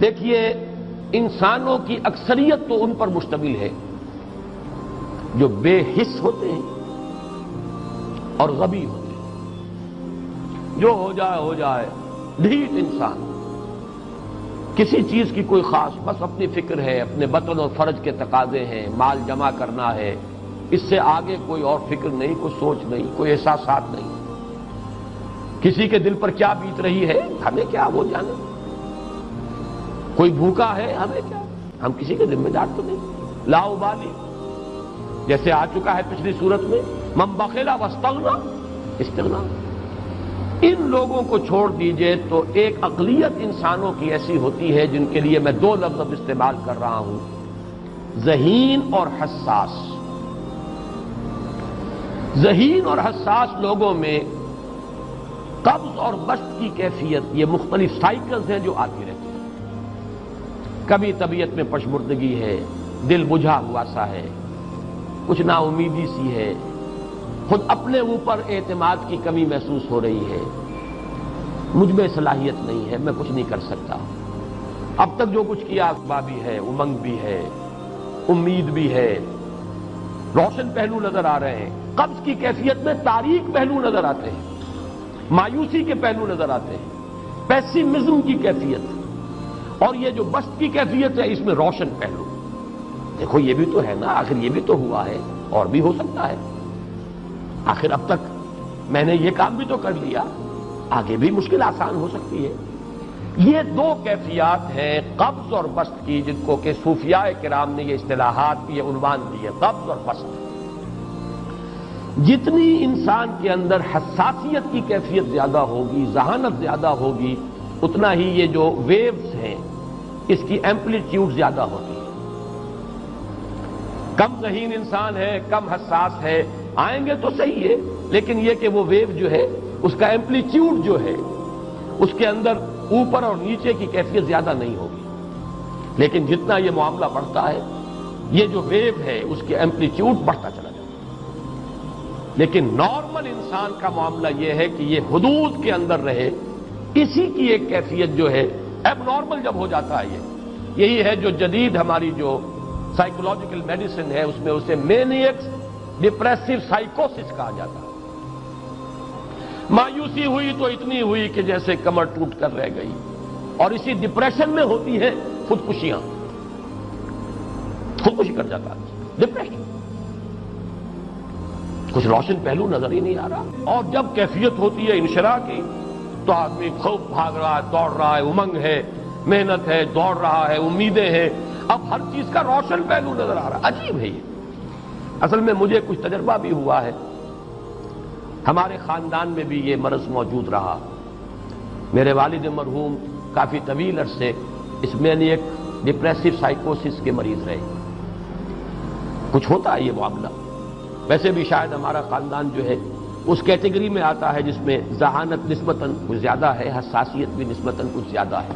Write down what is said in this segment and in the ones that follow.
دیکھیے، انسانوں کی اکثریت تو ان پر مشتمل ہے جو بے حس ہوتے ہیں اور غبی ہوتے ہیں۔ جو ہو جائے ڈھیٹ انسان، کسی چیز کی کوئی خاص، بس اپنی فکر ہے، اپنے بطن اور فرج کے تقاضے ہیں، مال جمع کرنا ہے، اس سے آگے کوئی اور فکر نہیں، کوئی سوچ نہیں، کوئی احساسات نہیں۔ کسی کے دل پر کیا بیت رہی ہے ہمیں کیا، وہ جانے۔ کوئی بھوکا ہے ہمیں کیا، ہم کسی کے ذمہ دار تو نہیں، لا ابالی۔ جیسے آ چکا ہے پچھلی صورت میں، من بخل واستغنی استغنا۔ ان لوگوں کو چھوڑ دیجئے تو ایک اقلیت انسانوں کی ایسی ہوتی ہے جن کے لیے میں دو لفظ اب استعمال کر رہا ہوں، ذہین اور حساس۔ ذہین اور حساس لوگوں میں قبض اور بسط کی کیفیت، یہ مختلف سائیکلز ہیں جو آتی رہتی ہیں۔ کبھی طبیعت میں پشمردگی ہے، دل بجھا ہوا سا ہے، کچھ نا امیدی سی ہے، خود اپنے اوپر اعتماد کی کمی محسوس ہو رہی ہے، مجھ میں صلاحیت نہیں ہے، میں کچھ نہیں کر سکتا، اب تک جو کچھ کیا اسباب بھی ہے، امنگ بھی ہے، امید بھی ہے، روشن پہلو نظر آ رہے ہیں۔ قبض کی کیفیت میں تاریک پہلو نظر آتے ہیں، مایوسی کے پہلو نظر آتے ہیں، پیسیمزم کی کیفیت، اور یہ جو بسط کی کیفیت ہے اس میں روشن پہلو۔ دیکھو یہ بھی تو ہے نا، آخر یہ بھی تو ہوا ہے، اور بھی ہو سکتا ہے، آخر اب تک میں نے یہ کام بھی تو کر لیا، آگے بھی مشکل آسان ہو سکتی ہے۔ یہ دو کیفیات ہیں قبض اور بسط کی، جن کو کہ صوفیاء کرام نے یہ اصطلاحات، یہ عنوان دیے، قبض اور بسط۔ جتنی انسان کے اندر حساسیت کی کیفیت زیادہ ہوگی، ذہانت زیادہ ہوگی، اتنا ہی یہ جو ویوز ہیں اس کی ایمپلیٹیوڈ زیادہ ہوتی ہے۔ کم ذہین انسان ہے، کم حساس ہے، آئیں گے تو صحیح ہے، لیکن یہ کہ وہ ویو جو ہے اس کا ایمپلیٹیوڈ جو ہے اس کے اندر اوپر اور نیچے کی کیفیت زیادہ نہیں ہوگی۔ لیکن جتنا یہ معاملہ بڑھتا ہے، یہ جو ویو ہے اس کی ایمپلیٹیوڈ بڑھتا چلا جاتا ہے۔ لیکن نارمل انسان کا معاملہ یہ ہے کہ یہ حدود کے اندر رہے، اسی کی ایک کیفیت جو ہے اب نارمل جب ہو جاتا ہے، یہی ہے جو جدید ہماری جو سائیکولوجیکل میڈیسن ہے اس میں اسے مینیکس ڈپریسو سائیکوسس کہا جاتا ہے۔ مایوسی ہوئی تو اتنی ہوئی کہ جیسے کمر ٹوٹ کر رہ گئی، اور اسی ڈپریشن میں ہوتی ہیں خودکشیاں، خودکشی کر جاتا ہے ڈپریشن، کچھ روشن پہلو نظر ہی نہیں آ رہا۔ اور جب کیفیت ہوتی ہے انشراح کی تو آدمی خوب بھاگ رہا ہے، دوڑ رہا ہے، امنگ ہے، محنت ہے، دوڑ رہا ہے، امیدیں ہیں، اب ہر چیز کا روشن پہلو نظر آ رہا ہے۔ عجیب ہے یہ۔ اصل میں مجھے کچھ تجربہ بھی ہوا ہے، ہمارے خاندان میں بھی یہ مرض موجود رہا۔ میرے والد مرحوم کافی طویل عرصے اس مینیک ڈپریسو سائیکوسس کے مریض رہے۔ کچھ ہوتا ہے یہ معاملہ، ویسے بھی شاید ہمارا خاندان جو ہے اس کیٹیگری میں آتا ہے جس میں ذہانت نسبتاً کچھ زیادہ ہے، حساسیت بھی نسبتاً کچھ زیادہ ہے۔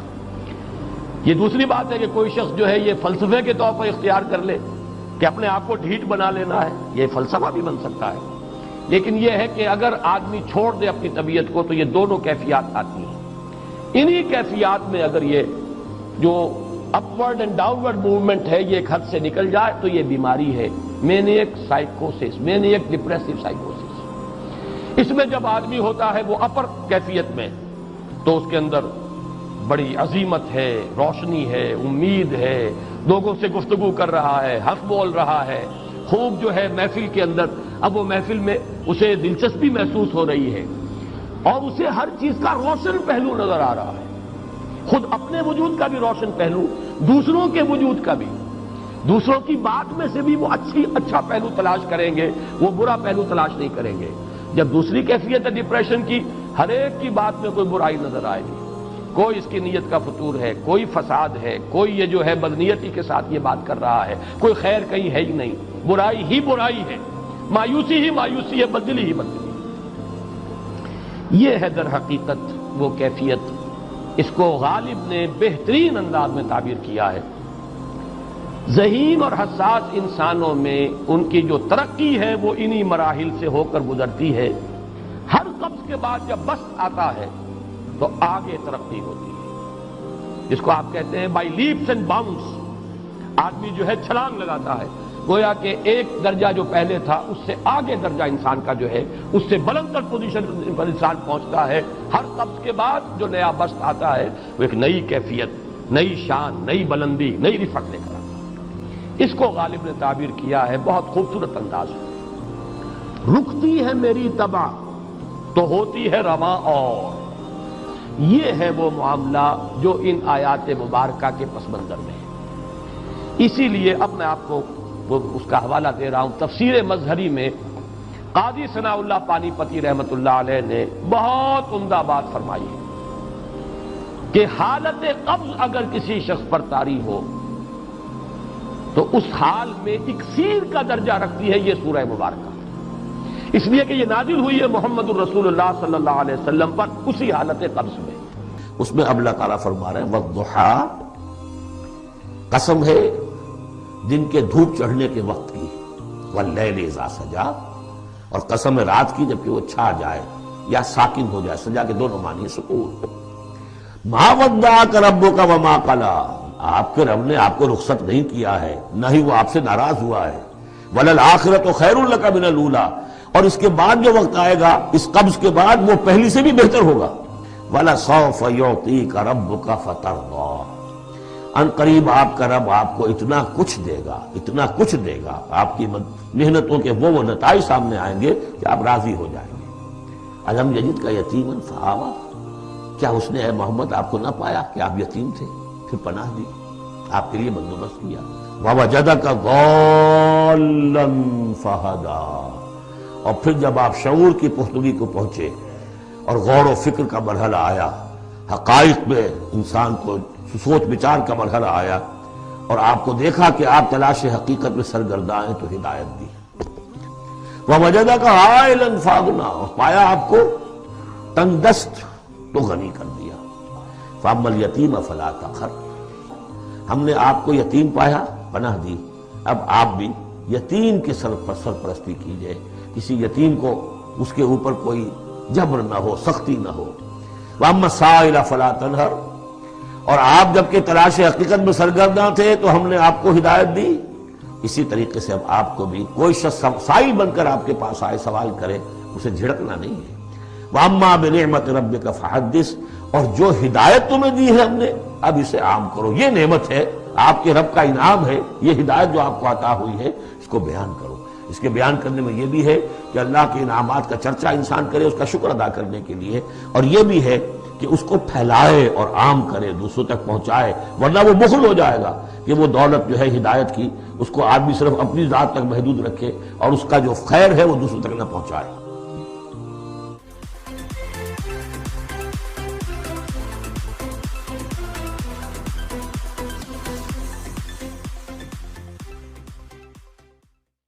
یہ دوسری بات ہے کہ کوئی شخص جو ہے یہ فلسفے کے طور پر اختیار کر لے کہ اپنے آپ کو ڈھیٹ بنا لینا ہے، یہ فلسفہ بھی بن سکتا ہے۔ لیکن یہ ہے کہ اگر آدمی چھوڑ دے اپنی طبیعت کو تو یہ دونوں کیفیات آتی ہیں۔ انہی کیفیات میں اگر یہ جو اپورڈ اینڈ ڈاؤنورڈ موومنٹ ہے یہ ایک حد سے نکل جائے تو یہ بیماری ہے مینیک سائیکوسس، مینیک ڈپریسو سائیکوسس۔ اس میں جب آدمی ہوتا ہے وہ اپر کیفیت میں تو اس کے اندر بڑی عظیمت ہے، روشنی ہے، امید ہے، لوگوں سے گفتگو کر رہا ہے، حق بول رہا ہے، خوب جو ہے محفل کے اندر، اب وہ محفل میں اسے دلچسپی محسوس ہو رہی ہے، اور اسے ہر چیز کا روشن پہلو نظر آ رہا ہے، خود اپنے وجود کا بھی روشن پہلو، دوسروں کے وجود کا بھی، دوسروں کی بات میں سے بھی وہ اچھا پہلو تلاش کریں گے، وہ برا پہلو تلاش نہیں کریں گے۔ جب دوسری کیفیت ہے ڈپریشن کی، ہر ایک کی بات میں کوئی برائی نظر آئے گی، کوئی اس کی نیت کا فطور ہے، کوئی فساد ہے، کوئی یہ جو ہے بدنیتی کے ساتھ یہ بات کر رہا ہے، کوئی خیر کہیں ہے ہی نہیں، برائی ہی برائی ہے، مایوسی ہی مایوسی ہے، بدلی ہی بدلی۔ یہ ہے در حقیقت وہ کیفیت، اس کو غالب نے بہترین انداز میں تعبیر کیا ہے۔ ذہین اور حساس انسانوں میں ان کی جو ترقی ہے وہ انہی مراحل سے ہو کر گزرتی ہے۔ ہر قبض کے بعد جب بسط آتا ہے تو آگے ترقی ہوتی ہے۔ جس کو آپ کہتے ہیں بائی لیپس اینڈ باؤنس، آدمی جو ہے چھلانگ لگاتا ہے، گویا کہ ایک درجہ جو پہلے تھا اس سے آگے درجہ انسان کا جو ہے اس سے بلند تر پوزیشن پر انسان پہنچتا ہے۔ ہر قبض کے بعد جو نیا بست آتا ہے وہ ایک نئی کیفیت، نئی شان، نئی بلندی، نئی رفعت لے کر آتا ہے۔ اس کو غالب نے تعبیر کیا ہے بہت خوبصورت انداز میں، رکتی ہے میری طبع تو ہوتی ہے رواں اور۔ یہ ہے وہ معاملہ جو ان آیات مبارکہ کے پس منظر میں ہے۔ اسی لیے اب میں آپ کو اس کا حوالہ دے رہا ہوں، تفسیر مظہری میں قاضی ثناء اللہ پانی پتی رحمت اللہ علیہ نے بہت عمدہ بات فرمائی ہے کہ حالت قبض اگر کسی شخص پر طاری ہو تو اس حال میں اکسیر کا درجہ رکھتی ہے یہ سورہ مبارکہ، اس لیے کہ یہ نازل ہوئی ہے محمد الرسول اللہ صلی اللہ علیہ وسلم پر اسی حالت قبض میں۔ اس میں اب اللہ تعالیٰ فرما رہے ہیں والضحیٰ، قسم ہے دن کے دھوپ چڑھنے کے وقت کی، واللیل اذا سجا، اور قسم ہے رات کی جبکہ وہ چھا جائے یا ساکن ہو جائے، سجا کے دونوں معنی سکون۔ ما ودعک ربک وما قلی، آپ کے رب نے آپ کو رخصت نہیں کیا ہے، نہ ہی وہ آپ سے ناراض ہوا ہے۔ وللآخرۃ خیر لک من الاولی، اور اس کے بعد جو وقت آئے گا اس قبض کے بعد وہ پہلی سے بھی بہتر ہوگا۔ وَلَسَوْفَ يُعْطِيكَ رَبُّكَ فَتَرْضَىٰ، ان قریب آپ کا رب آپ کو اتنا کچھ دے گا، اتنا کچھ دے گا، آپ کی محنتوں کے وہ نتائج سامنے آئیں گے کہ آپ راضی ہو جائیں گے۔ الم یجدک یتیما فآویٰ، کیا اس نے اے محمد آپ کو نہ پایا کہ آپ یتیم تھے پھر پناہ دی، آپ کے لیے بندوبست کیا۔ وَوَجَدَكَ ضَالًّا فَہَدَىٰ، اور پھر جب آپ شعور کی پختگی کو پہنچے اور غور و فکر کا مرحلہ آیا، حقائق میں انسان کو سوچ بچار کا مرحلہ آیا اور آپ کو دیکھا کہ آپ تلاش حقیقت میں سرگرداں ہیں تو ہدایت دی۔ وَوَجَدَكَ عَائِلًا فَأَغْنَىٰ، اور پایا آپ کو تنگ دست تو غنی کر دیا۔ فَأَمَّا الْيَتِيمَ فَلَا تَقْهَرْ، ہم نے آپ کو یتیم پایا، پناہ دی، اب آپ بھی یتیم کے سرپرستی کیجئے، کسی یتیم کو اس کے اوپر کوئی جبر نہ ہو، سختی نہ ہو۔ وَأَمَّا السَّائِلَ فَلَا تَنْهَرْ، اور آپ جب کہ تلاش حقیقت میں سرگرداں تھے تو ہم نے آپ کو ہدایت دی، اسی طریقے سے اب آپ کو بھی کوئی شخص سائل بن کر آپ کے پاس آئے سوال کرے، اسے جھڑکنا نہیں ہے۔ وَأَمَّا بِنِعْمَةِ رَبِّكَ فَحَدِّثْ، اور جو ہدایت تمہیں دی ہے ہم نے اب اسے عام کرو، یہ نعمت ہے، آپ کے رب کا انعام ہے، یہ ہدایت جو آپ کو عطا ہوئی ہے اس کو بیان کرو۔ اس کے بیان کرنے میں یہ بھی ہے کہ اللہ کے انعامات کا چرچا انسان کرے اس کا شکر ادا کرنے کے لیے، اور یہ بھی ہے کہ اس کو پھیلائے اور عام کرے، دوسروں تک پہنچائے، ورنہ وہ بخل ہو جائے گا کہ وہ دولت جو ہے ہدایت کی اس کو آدمی صرف اپنی ذات تک محدود رکھے اور اس کا جو خیر ہے وہ دوسروں تک نہ پہنچائے۔